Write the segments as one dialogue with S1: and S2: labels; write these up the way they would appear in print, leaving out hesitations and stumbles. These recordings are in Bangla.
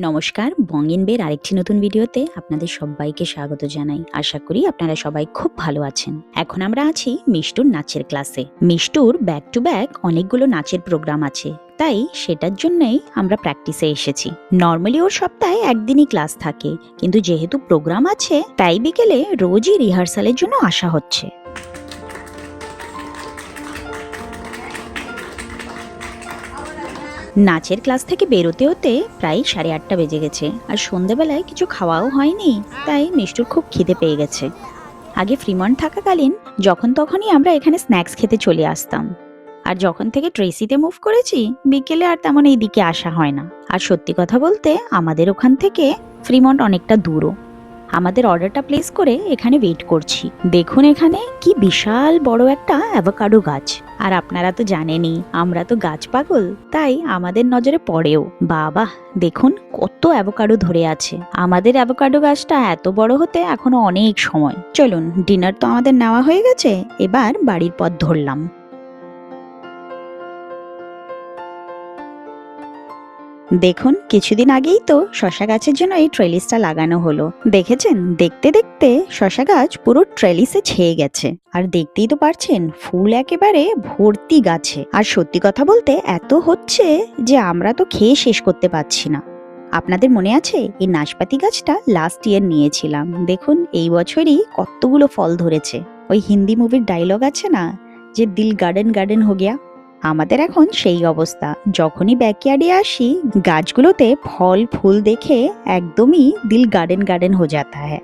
S1: নমস্কার, বঙ্গিন বের আরেকটি নতুন ভিডিওতে আপনাদের সবাইকে স্বাগত জানাই। আশা করি আপনারা সবাই খুব ভালো আছেন। এখন আমরা আছি মিষ্টুর নাচের ক্লাসে। মিষ্টুর ব্যাক টু ব্যাক অনেকগুলো নাচের প্রোগ্রাম আছে, তাই সেটার জন্যই আমরা প্র্যাকটিসে এসেছি। নর্মালি ওর সপ্তাহে একদিনই ক্লাস থাকে, কিন্তু যেহেতু প্রোগ্রাম আছে তাই বিকেলে রোজই রিহার্সালের জন্য আসা হচ্ছে। নাচের ক্লাস থেকে বেরোতে হতে প্রায় 8:30 বেজে গেছে, আর সন্ধ্যাবেলায় কিছু খাওয়াও হয়নি, তাই মিষ্টুর খুব খিদে পেয়ে গেছে। আগে ফ্রিমন্ট থাকাকালীন যখন তখনই আমরা এখানে স্ন্যাক্স খেতে চলে আসতাম, আর যখন থেকে ট্রেসিতে মুভ করেছি বিকেলে আর তেমন এইদিকে আসা হয় না। আর সত্যি কথা বলতে আমাদের ওখান থেকে ফ্রিমন্ট অনেকটা দূরও। আমাদের অর্ডারটা প্লেস করে এখানে ওয়েট করছি। দেখুন এখানে কি বিশাল বড় একটা অ্যাভোকাডো গাছ। আর আপনারা তো জানেনই আমরা তো গাছ পাগল, তাই আমাদের নজরে পড়েও। বাবা দেখুন কত অ্যাভোকাডো ধরে আছে। আমাদের অ্যাভোকাডো গাছটা এত বড় হতে এখনো অনেক সময়। চলুন, ডিনার তো আমাদের নেওয়া হয়ে গেছে, এবার বাড়ির পথ ধরলাম। দেখুন কিছুদিন আগেই তো শশা গাছের জন্য এই ট্রেলিসটা লাগানো হলো। দেখেছেন, দেখতে দেখতে শশা গাছ পুরো ট্রেলিসে ছেয়ে গেছে। আর দেখতেই তো পারছেন ফুল একেবারে ভর্তি গাছে। আর সত্যি কথা বলতে এত হচ্ছে যে আমরা তো খেয়ে শেষ করতে পারছি না। আপনাদের মনে আছে এই নাশপাতি গাছটা লাস্ট ইয়ার নিয়েছিলাম। দেখুন এই বছরই কতগুলো ফল ধরেছে। ওই হিন্দি মুভির ডায়লগ আছে না, যে দিল গার্ডেন গার্ডেন হো গিয়া। আমাদের এখন সেই অবস্থা। যখনই ব্যাকইয়ার্ডে আসি গাছগুলোতে ফল ফুল দেখে একদমই দিল গার্ডেন গার্ডেন হয়ে যাতা হ্যায়।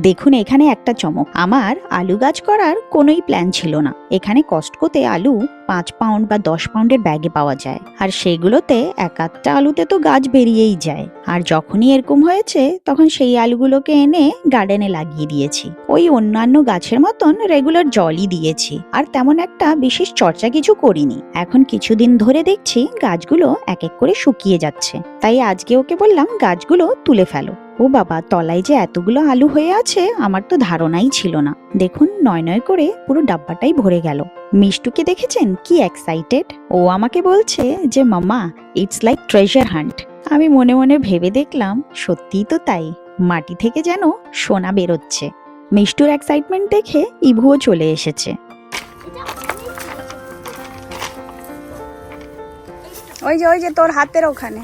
S1: দেখুন এখানে একটা চমক, আমার আলু গাছ করার কোনোই প্ল্যান ছিল না। এখানে কস্টকোতে আলু 5 পাউন্ড বা 10 পাউন্ডের ব্যাগে পাওয়া যায়, আর সেগুলোতে এক আধটা আলুতে তো গাছ বেরিয়েই যায়। আর যখনই এরকম হয়েছে তখন সেই আলুগুলোকে এনে গার্ডেনে লাগিয়ে দিয়েছি। ওই অন্যান্য গাছের মতন রেগুলার জলই দিয়েছি, আর তেমন একটা বিশেষ চর্চা কিছু করিনি। এখন কিছুদিন ধরে দেখছি গাছগুলো এক এক করে শুকিয়ে যাচ্ছে, তাই আজকে ওকে বললাম গাছগুলো তুলে ফেলো। ও বাবা, তলায় যে এতগুলো আলু হয়ে আছে আমার তো ধারণাই ছিল না। দেখুন নয় নয় করে পুরো ডাব্বাটাই ভরে গেল। মিষ্টুকে দেখেছেন কি এক্সাইটেড। ও আমাকে বলছে যে মাম্মা ইটস লাইক ট্রেজার হান্ট। আমি মনে মনে ভেবে দেখলাম সত্যিই তো তাই, মাটি থেকে যেন সোনা বেরোচ্ছে। মিষ্টুর এক্সাইটমেন্ট দেখে ইভুও চলে এসেছে।
S2: ওই যে তোর হাতের ওখানে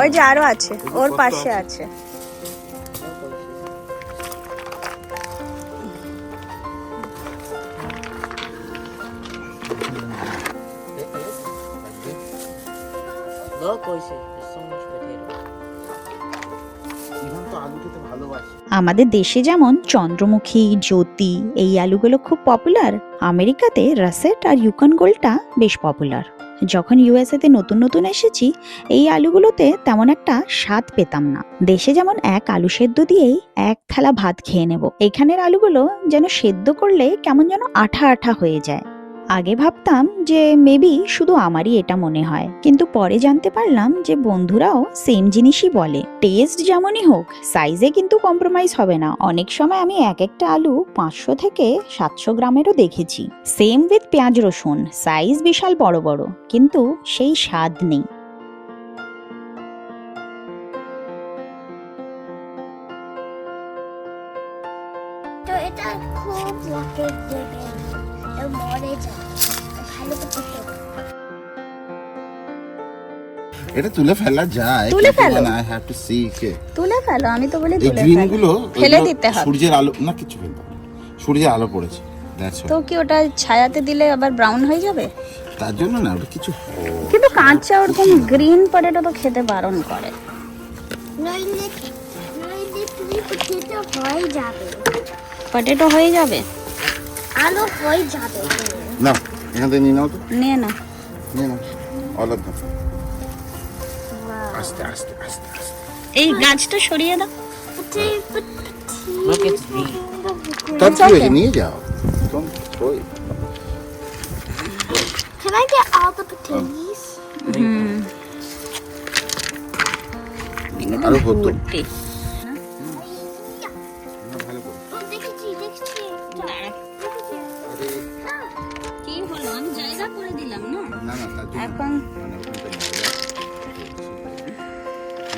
S2: ওই যে আরো আছে, ওর পাশে আছে।
S1: আমাদের দেশে যেমন চন্দ্রমুখী, জ্যোতি এই আলুগুলো খুব পপুলার, আমেরিকাতে রাসেট আর ইউকন গোল্ডটা বেশ পপুলার। যখন ইউএসএতে নতুন নতুন এসেছি এই আলুগুলোতে তেমন একটা স্বাদ পেতাম না। দেশে যেমন এক আলু সেদ্ধ দিয়েই এক থালা ভাত খেয়ে নেব, এখানের আলুগুলো যেন সেদ্ধ করলে কেমন যেন আঠা আঠা হয়ে যায়। আগে ভাবতাম যে মেবি শুধু আমারই এটা মনে হয়, কিন্তু পরে জানতে পারলাম যে বন্ধুরাও সেম জিনিসই বলে। টেস্ট যেমনই হোক সাইজে কিন্তু কম্প্রোমাইজ হবে না। অনেক সময় আমি এক একটা আলু 500 থেকে 700 গ্রামেরও দেখেছি। সেম উইথ পেঁয়াজ রসুন, সাইজ বিশাল বড় বড়, কিন্তু সেই স্বাদ নেই।
S3: তো এটা খুব রকেট দেবে, এটা মরে যায়, ভালো করে
S4: এটা তুলে ফেলা যায়,
S2: তুলে ফেলো।
S4: I have to C K
S2: তুলে ফেলো, আমি তো বলি
S4: এই
S2: তুলে
S4: গ্রিন
S2: ফেলো।
S4: গুলো
S2: ফেলে দিতে হবে।
S4: সূর্যের আলো না, কিছু ফেলতে হবে না। সূর্যের আলো পড়েছে, দ্যাটস
S2: তো কি ওটা ছায়াতে দিলে আবার ব্রাউন হয়ে যাবে?
S4: তার জন্য না, ওটা কিছু
S2: কিন্তু কাঁচা ওরকম গ্রিন পটেটো তো খেতে বারণ করে।
S3: নইলে তুমি পটেটো হয়ে যাবে,
S2: পটেটো হয়ে যাবে,
S3: আলো হয়ে যাবে।
S4: না। এখান থেকে নিয়ে নাও তো,
S2: নিয়ে না।
S4: নিয়ে নাও অল অফ দ্যাম। আস্তে আস্তে আস্তে আস্তে
S2: এই গাছটা সরিয়ে দাও।
S4: তার থেকে নিয়ে যাও। Don't throw it.
S3: Can I get all the potatoes?
S4: আরো হতো।
S2: ভর্তি।
S4: ভালো করে
S3: দেখেছি
S2: কি হলো, আমি জায়গা করে দিলাম না।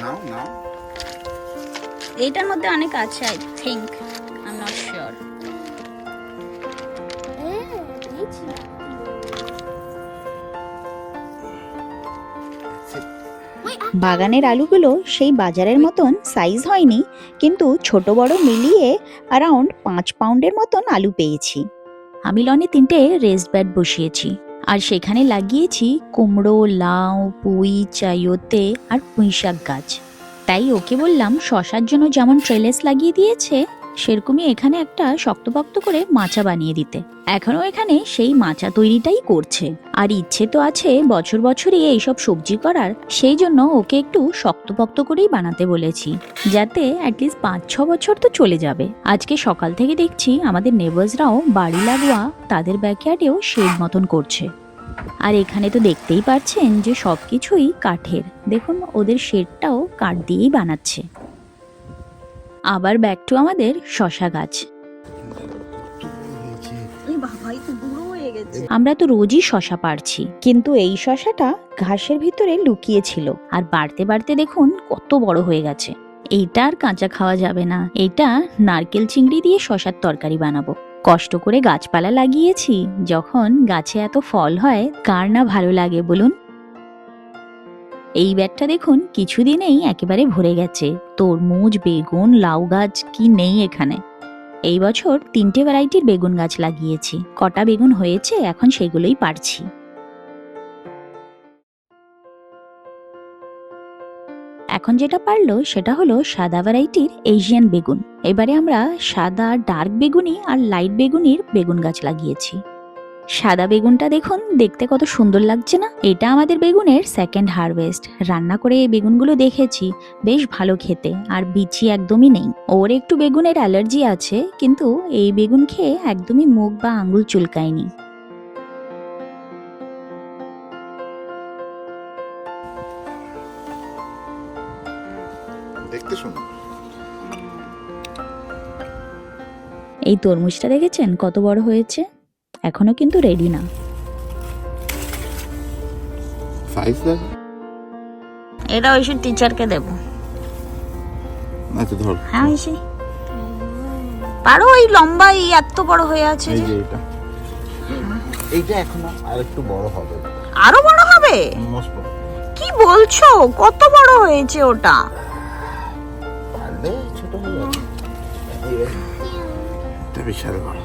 S4: নাও নাও।
S1: এইটার মধ্যে অনেক আছে, I think, I am not sure. বাগানের আলুগুলো সেই বাজারের মতন সাইজ হয়নি, কিন্তু ছোট বড় মিলিয়ে অ্যারাউন্ড 5 পাউন্ডের মতন আলু পেয়েছি। আমি লনে 3টে রেস্ট বেড বসিয়েছি, আর সেখানে লাগিয়েছি কুমড়ো, লাউ, পুঁই, চাইয়োতে আর পুঁইশাক গাছ। তাই ওকে বললাম শশার জন্য যেমন ট্রেলেস লাগিয়ে দিয়েছে, সেরকমই এখানে একটা শক্তপোক্ত করে মাচা বানিয়ে দিতে। এখনো এখানে সেই মাচা তৈরিটাই করছে, আর ইচ্ছে তো আছে বছর বছরই এইসব সবজি করার। সেই জন্য ওকে একটু শক্তপোক্ত করেই বানাতে বলেছি, যাতে অ্যাটলিস্ট 5-6 বছর তো চলে যাবে। আজকে সকাল থেকে দেখছি আমাদের নেবার্সরাও বাড়ি লাগোয়া তাদের ব্যাকইয়ার্ডেও শেড মতন করছে। আর এখানে তো দেখতেই পাচ্ছেন যে সবকিছুই কাঠের। দেখুন ওদের শেডটাও কাঠ দিয়েই বানাচ্ছে। আবার ব্যাক টু আমাদের শশা গাছ। আমরা তো রোজই শশা পারছি, কিন্তু এই শশাটা ঘাসের ভিতরে লুকিয়ে ছিল, আর বাড়তে বাড়তে দেখুন কত বড় হয়ে গেছে। এইটা আর কাঁচা খাওয়া যাবে না, এটা নারকেল চিংড়ি দিয়ে শশার তরকারি বানাবো। কষ্ট করে গাছপালা লাগিয়েছি, যখন গাছে এত ফল হয় কার না ভালো লাগে বলুন। এই ব্যাগটা দেখুন কিছুদিনেই একেবারে ভরে গেছে। তরমুজ, বেগুন, লাউ গাছ কি নেই এখানে। এই বছর 3টে ভ্যারাইটির বেগুন গাছ লাগিয়েছি। কটা বেগুন হয়েছে এখন সেগুলোই পারছি। এখন যেটা পারলো সেটা হলো সাদা ভ্যারাইটির এশিয়ান বেগুন। এবারে আমরা সাদা, ডার্ক বেগুনি আর লাইট বেগুনির বেগুন গাছ লাগিয়েছি। সাদা বেগুনটা দেখুন দেখতে কত সুন্দর লাগছে না? এটা আমাদের বেগুনের সেকেন্ড হারভেস্ট। রান্না করে এই বেগুনগুলো দেখেছি, বেশ ভালো খেতে, আর বিচি একদমই নেই। ওর একটু বেগুনের অ্যালার্জি আছে, কিন্তু এই বেগুন খেয়ে একদমই মুখ বা আঙ্গুল চুলকায়নি।
S4: দেখতে সুন্দর।
S1: এই তরমুজটা দেখেছেন কত বড় হয়েছে? এখনো কিন্তু রেডি না।
S4: সাইজ দেখ।
S1: এটা ঐশী টিচারকে দেব।
S4: আচ্ছা ধর।
S1: হ্যাঁ ঐশী পারো, এই লম্বা এই এত বড় হয়ে আছে
S4: এই
S1: যে।
S4: যে এটা। এইটা এখনো আরেকটু বড় হবে।
S1: আরো বড় হবে?
S4: মোস্ট
S1: কি বলছো? কত বড় হয়েছে ওটা?
S4: পারলে ছোট হয়ে যাবে। এটা বিশাল বড়।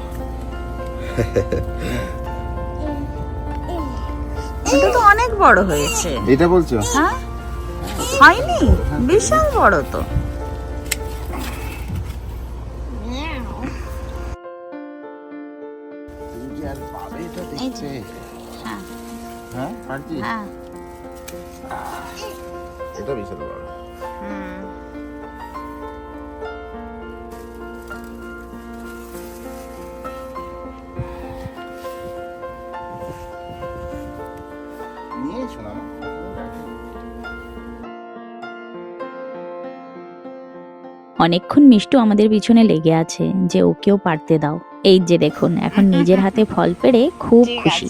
S1: এটা তো অনেক বড় হয়েছে।
S4: এটা বলছো?
S1: হ্যাঁ হয়নি? বিশাল বড় তো।
S4: তুমি যে আর পাবে এটা দেখতে।
S1: হ্যাঁ
S4: হ্যাঁ পারছি।
S1: হ্যাঁ
S4: এটা বিশাল বড়। নিয়ে শোনা।
S1: অনেকক্ষণ মিষ্টু আমাদের পিছনে লেগে আছে যে ওকেও পারতে দাও। এই যে দেখুন এখন নিজের হাতে ফল পেড়ে খুব খুশি।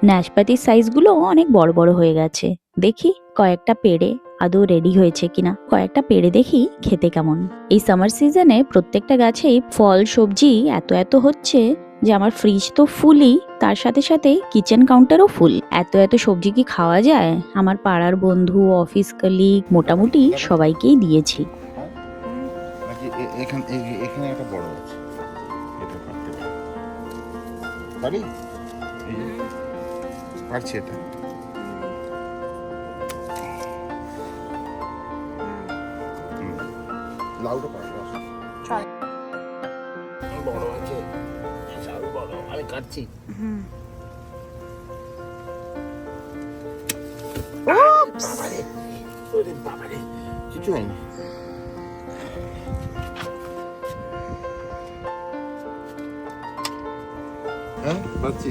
S1: নাশপাতির সাইজগুলো অনেক বড় বড় হয়ে গেছে। দেখি কয়েকটা পেড়ে আদৌ রেডি হয়েছে কিনা। কয়েকটা পেড়ে দেখি খেতে কেমন। এই সামার সিজনে প্রত্যেকটা গাছেই ফল সবজি এত এত হচ্ছে যে আমার ফ্রিজ তো ফুলই, তার সাথে সাথে কিচেন কাউন্টারও ফুল। এত এত সবজি কি খাওয়া যায়? আমার পাড়ার বন্ধু, অফিস কলিগ, মোটামুটি সবাইকেই দিয়েছি।
S4: নাকি এখানে একটা বড় আছে, এটা পারতে পারি। এই যে পারছি এটা। লাউটা পারবো। বড় আছে, বিশাল বড়। আমি কাটছি। বাবারে, ওরে বাবারে, কিছু হয়নি। হ্যাঁ পাচ্ছি।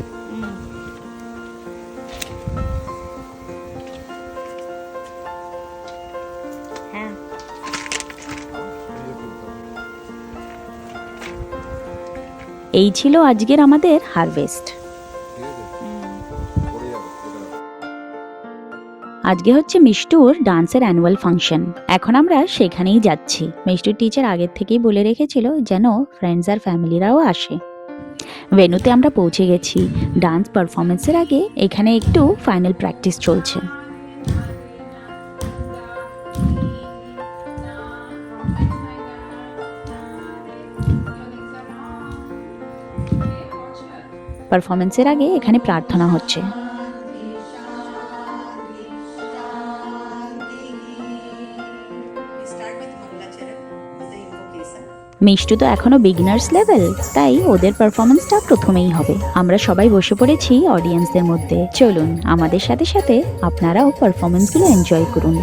S1: হ্যাঁ এই ছিল আজকের আমাদের হারভেস্ট। আজকে হচ্ছে মিষ্টুর ডান্সের অ্যানুয়াল ফাংশন। এখন আমরা সেখানেই যাচ্ছি। মিষ্টুর টিচার আগের থেকেই বলে রেখেছিল যেন ফ্রেন্ডস আর ফ্যামিলিরাও আসে। ভেন্যুতে আমরা পৌঁছে গেছি। ডান্স পারফরমেন্সের আগে এখানে একটু ফাইনাল প্র্যাকটিস চলছে। পারফরমেন্সের আগে এখানে প্রার্থনা হচ্ছে। মিষ্টু তো এখনো বিগিনার্স লেভেল, তাই ওদের পারফরমেন্সটা প্রথমেই হবে। আমরা সবাই বসে পড়েছি অডিয়েন্সদের মধ্যে। চলুন আমাদের সাথে সাথে আপনারাও পারফরমেন্সগুলো এনজয় করুন।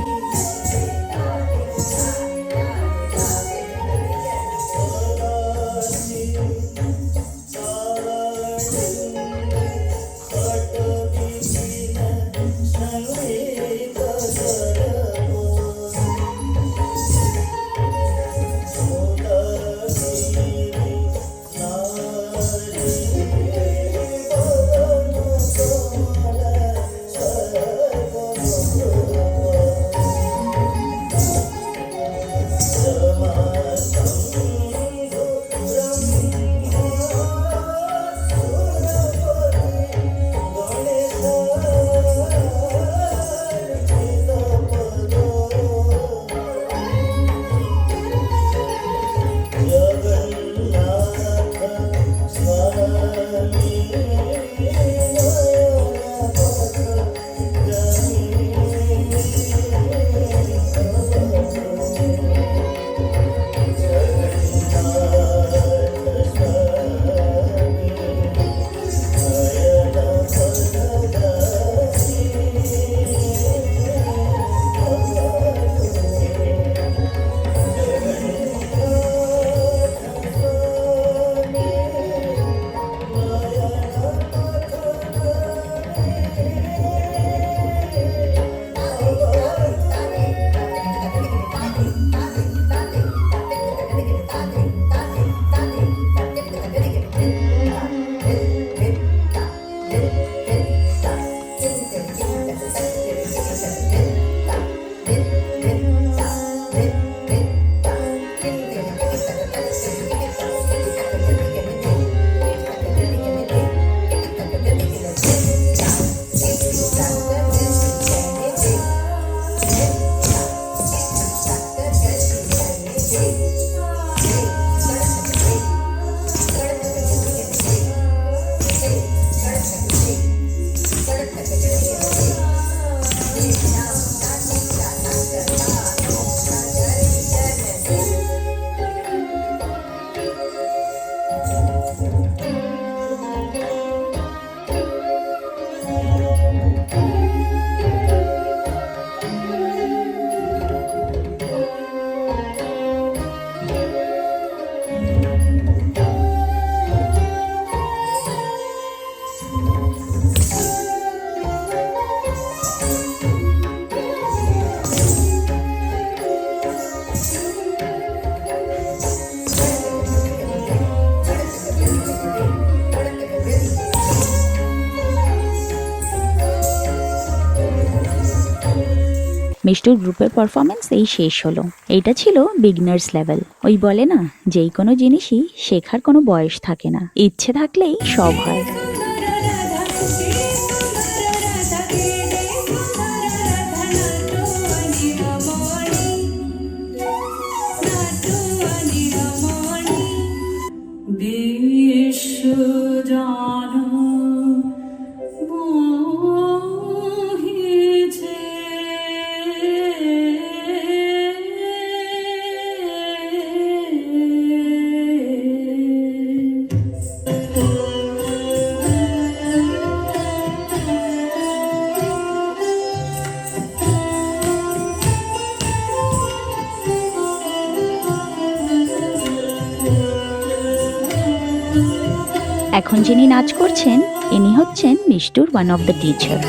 S1: মিষ্টুর গ্রুপের পারফরমেন্স এই শেষ হলো। এইটা ছিল বিগিনার্স লেভেল। ওই বলে না, যেই কোনো জিনিসই শেখার কোনো বয়স থাকে না, ইচ্ছে থাকলেই সব হয়। এখন যিনি নাচ করছেন ইনি হচ্ছেন মিষ্টুর ওয়ান অফ দ্য টিচার।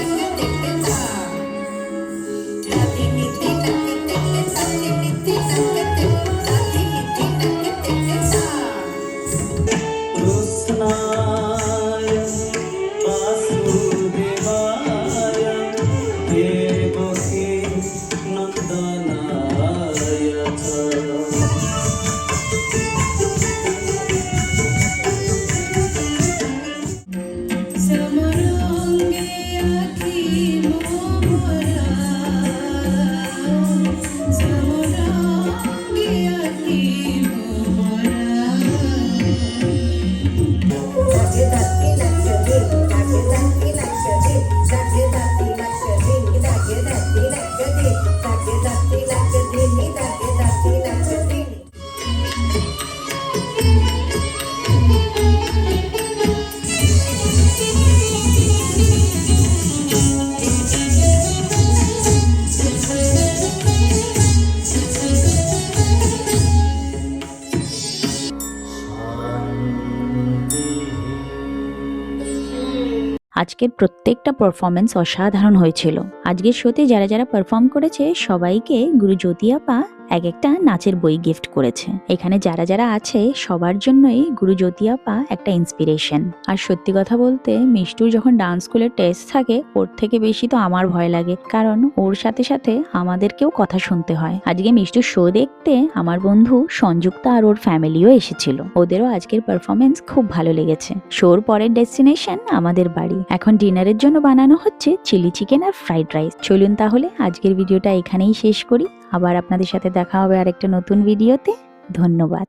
S1: আজকের প্রত্যেকটা পারফরমেন্স অসাধারণ হয়েছিল। আজকের শোতে যারা যারা পারফর্ম করেছে সবাইকে গুরু জ্যোতি আপা এক একটা নাচের বই গিফট করেছে। এখানে যারা যারা আছে সবার জন্যই গুরু জ্যোতি আপা একটা ইন্সপিরেশন। আর সত্যি কথা বলতে মিষ্টুর যখন ডান্স স্কুলের টেস্ট থাকে ওর থেকে বেশি তো আমার ভয় লাগে, কারণ ওর সাথে সাথে আমাদেরকেও কথা শুনতে হয়। আজকে মিষ্টুর শো দেখতে আমার বন্ধু সংযুক্তা আর ওর ফ্যামিলিও এসেছিল, ওদেরও আজকের পারফরমেন্স খুব ভালো লেগেছে। শোর পরের ডেস্টিনেশন আমাদের বাড়ি। এখন ডিনারের জন্য বানানো হচ্ছে চিলি চিকেন আর ফ্রাইড রাইস। চলুন তাহলে আজকের ভিডিওটা এখানেই শেষ করি। আবার আপনাদের সাথে দেখা হবে আরেকটা নতুন ভিডিওতে। ধন্যবাদ।